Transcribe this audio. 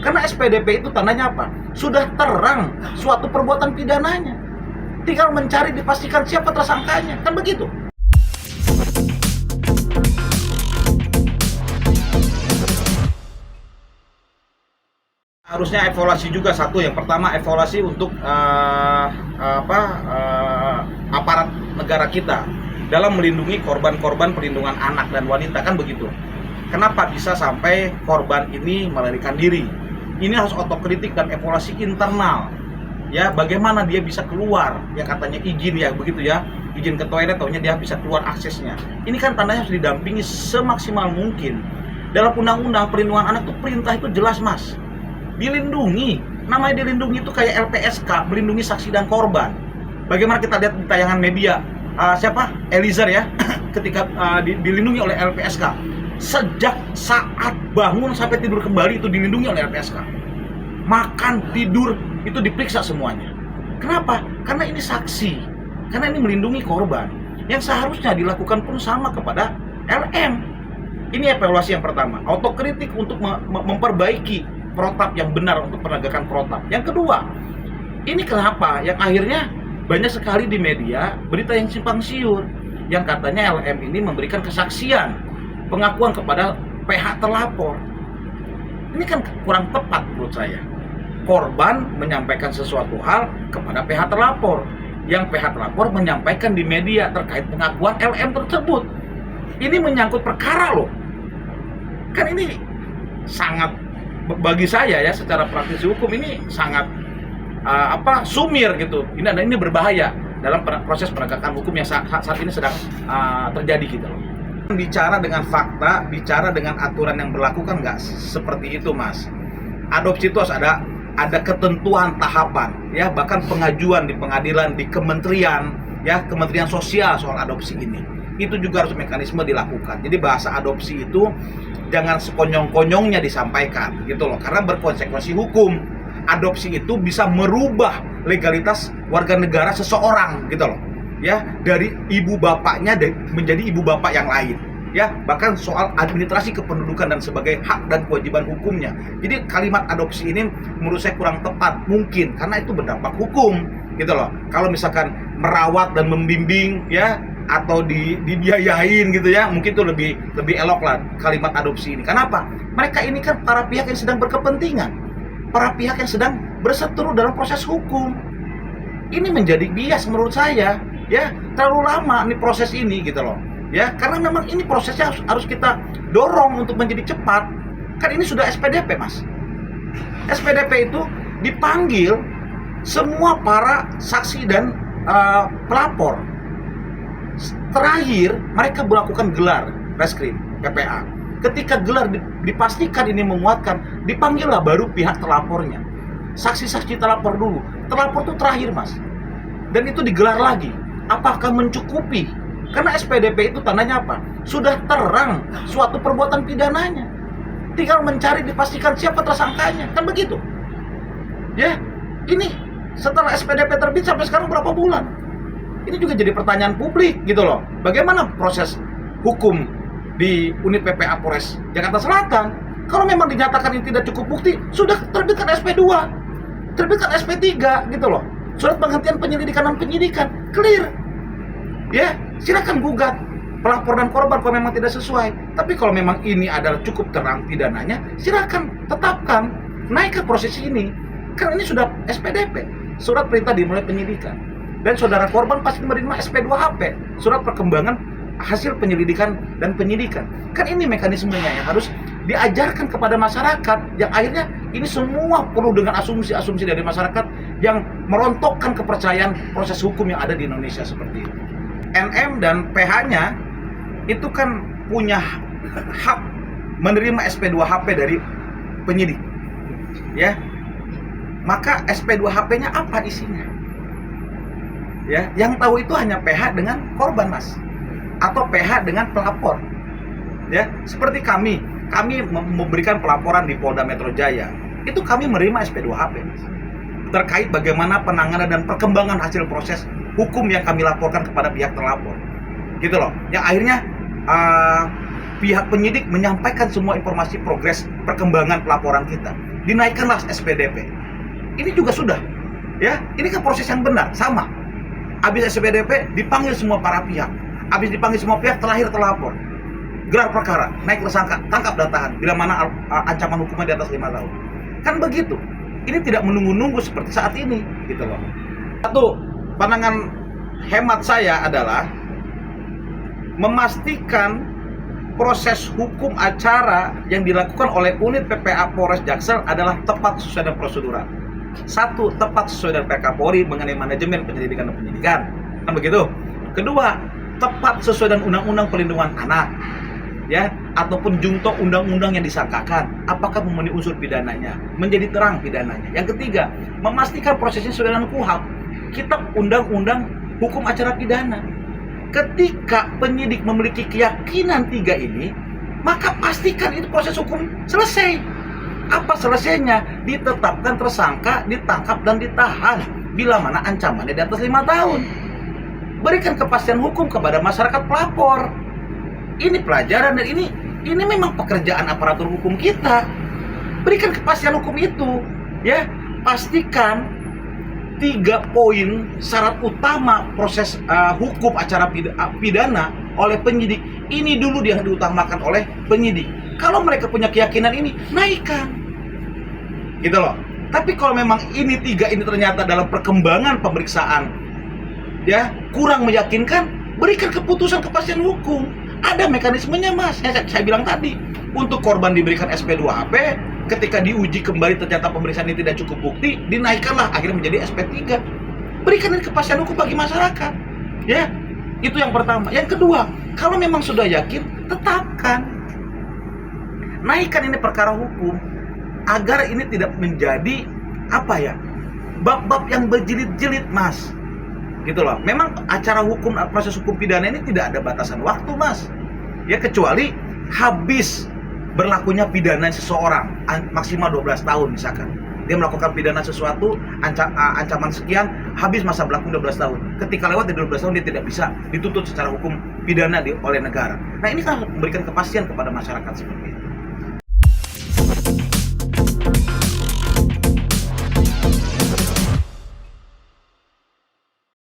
Karena SPDP itu tandanya apa? Sudah terang suatu perbuatan pidananya. Tinggal mencari dipastikan siapa tersangkanya. Kan begitu. Harusnya evaluasi juga satu. Yang pertama evaluasi untuk aparat negara kita dalam melindungi korban-korban perlindungan anak dan wanita, kan begitu. Kenapa bisa sampai korban ini melarikan diri? Ini harus otokritik dan evaluasi internal. Ya, bagaimana dia bisa keluar? Ya katanya izin ya, begitu ya. Izin ke toilet, taunya dia bisa keluar aksesnya. Ini kan tandanya harus didampingi semaksimal mungkin. Dalam undang-undang perlindungan anak itu perintah itu jelas, Mas. Dilindungi. Namanya dilindungi itu kayak LPSK, melindungi saksi dan korban. Bagaimana kita lihat di tayangan media, Eliezer ya, ketika dilindungi oleh LPSK. Sejak saat bangun sampai tidur kembali itu dilindungi oleh LPSK. Makan, tidur, itu diperiksa semuanya. Kenapa? Karena ini saksi. Karena ini melindungi korban. Yang seharusnya dilakukan pun sama kepada LM. Ini evaluasi yang pertama. Otokritik untuk memperbaiki protap yang benar untuk penegakan protap. Yang kedua, ini kenapa yang akhirnya banyak sekali di media berita yang simpang siur yang katanya LM ini memberikan kesaksian pengakuan kepada pihak terlapor. Ini kan kurang tepat menurut saya. Korban menyampaikan sesuatu hal kepada pihak terlapor, yang pihak terlapor menyampaikan di media terkait pengakuan LM tersebut. Ini menyangkut perkara loh. Kan ini sangat, bagi saya ya secara praktisi hukum ini sangat sumir gitu. Ini berbahaya dalam proses penegakan hukum yang saat ini sedang terjadi gitu loh. Bicara dengan fakta, bicara dengan aturan yang berlaku kan nggak seperti itu, Mas. Adopsi itu harus ada ketentuan tahapan, ya, bahkan pengajuan di pengadilan, di kementerian, ya, Kementerian Sosial soal adopsi ini. Itu juga harus mekanisme dilakukan. Jadi bahasa adopsi itu jangan sekonyong-konyongnya disampaikan, gitu loh, karena berkonsekuensi hukum. Adopsi itu bisa merubah legalitas warga negara seseorang, gitu loh. Ya, dari ibu bapaknya menjadi ibu bapak yang lain, ya, bahkan soal administrasi kependudukan dan sebagai hak dan kewajiban hukumnya. Jadi kalimat adopsi ini menurut saya kurang tepat mungkin karena itu berdampak hukum, gitu loh. Kalau misalkan merawat dan membimbing, ya, atau dibiayain gitu ya, mungkin itu lebih elok lah kalimat adopsi ini. Kenapa? Mereka ini kan para pihak yang sedang berkepentingan, para pihak yang sedang berseteru dalam proses hukum. Ini menjadi bias menurut saya. Ya, terlalu lama nih proses ini gitu loh. Ya, karena memang ini prosesnya harus kita dorong untuk menjadi cepat. Kan ini sudah SPDP, Mas. SPDP itu dipanggil semua para saksi dan pelapor. Terakhir mereka melakukan gelar reskrim PPA. Ketika gelar dipastikan ini menguatkan, dipanggillah baru pihak telapornya. Saksi-saksi telapor dulu. Telapor itu terakhir, Mas. Dan itu digelar lagi. Apakah mencukupi? Karena SPDP itu tandanya apa? Sudah terang suatu perbuatan pidananya. Tinggal mencari dipastikan siapa tersangkanya. Kan begitu. Ya, ini setelah SPDP terbit sampai sekarang berapa bulan? Ini juga jadi pertanyaan publik gitu loh. Bagaimana proses hukum di unit PPA Polres Jakarta Selatan? Kalau memang dinyatakan ini tidak cukup bukti, sudah terbitkan SP2, terbitkan SP3 gitu loh. Surat penghentian penyelidikan dan penyidikan, clear. Ya, silakan gugat pelapor dan korban kalau memang tidak sesuai. Tapi kalau memang ini adalah cukup terang pidananya, silakan tetapkan, naik ke proses ini. Karena ini sudah SPDP, surat perintah dimulai penyidikan. Dan saudara korban pasti menerima SP2HP, surat perkembangan hasil penyelidikan dan penyidikan. Kan ini mekanismenya yang harus diajarkan kepada masyarakat, yang akhirnya ini semua penuh dengan asumsi-asumsi dari masyarakat yang merontokkan kepercayaan proses hukum yang ada di Indonesia seperti itu. NM dan PH-nya itu kan punya hak menerima SP2HP dari penyidik, ya. Maka SP2HP-nya apa isinya? Ya, yang tahu itu hanya PH dengan korban, Mas, atau PH dengan pelapor. Ya, seperti kami memberikan pelaporan di Polda Metro Jaya, itu kami menerima SP2HP, Mas, terkait bagaimana penanganan dan perkembangan hasil proses hukum yang kami laporkan kepada pihak terlapor, gitu loh. Yang akhirnya pihak penyidik menyampaikan semua informasi progres perkembangan pelaporan kita. dinaikkanlah SPDP. Ini juga sudah, ya. Ini kan proses yang benar, sama. Habis SPDP dipanggil semua para pihak. Habis dipanggil semua pihak, terakhir terlapor. Gelar perkara, naik tersangka, tangkap dan tahan bila mana ancaman hukuman di atas 5 tahun. Kan begitu. Ini tidak menunggu-nunggu seperti saat ini, gitu loh. Satu, pandangan hemat saya adalah memastikan proses hukum acara yang dilakukan oleh unit PPA Polres Jaksel adalah tepat sesuai dengan prosedural. Satu, tepat sesuai dengan PK-Polri mengenai manajemen penyelidikan dan penyidikan. Kan begitu. Kedua, tepat sesuai dengan Undang-Undang Perlindungan Anak, ya, ataupun junto undang-undang yang disangkakan, apakah memenuhi unsur pidananya, menjadi terang pidananya. Yang ketiga, memastikan prosesnya sesuai dengan KUHP, Kitab Undang-Undang Hukum Acara Pidana. Ketika penyidik memiliki keyakinan 3 ini, maka pastikan itu proses hukum selesai. Apa selesainya? Ditetapkan tersangka, ditangkap dan ditahan bila mana ancamannya di atas 5 tahun. Berikan kepastian hukum kepada masyarakat pelapor. Ini pelajaran dan ini memang pekerjaan aparatur hukum kita. Berikan kepastian hukum itu, ya. Pastikan 3 poin syarat utama proses hukum acara pidana oleh penyidik. Ini dulu yang diutamakan oleh penyidik. Kalau mereka punya keyakinan ini, naikkan. Gitu loh. Tapi kalau memang ini 3 ini ternyata dalam perkembangan pemeriksaan, ya, kurang meyakinkan, berikan keputusan kepastian hukum. Ada mekanismenya, Mas. Saya bilang tadi, untuk korban diberikan SP2HP, ketika diuji kembali ternyata pemeriksaan ini tidak cukup bukti, dinaikkanlah akhirnya menjadi SP3. Berikan kepastian hukum bagi masyarakat. Ya, itu yang pertama. Yang kedua, kalau memang sudah yakin, tetapkan. Naikkan ini perkara hukum agar ini tidak menjadi bab-bab yang berjilid-jilid, Mas. Gitu loh. Memang acara hukum, proses hukum pidana ini tidak ada batasan waktu, Mas. Ya, kecuali habis berlakunya pidana seseorang, maksimal 12 tahun misalkan. Dia melakukan pidana sesuatu, ancaman sekian, habis masa berlaku 12 tahun. Ketika lewat dari 12 tahun, dia tidak bisa dituntut secara hukum pidana oleh negara. Nah, ini kan memberikan kepastian kepada masyarakat seperti itu.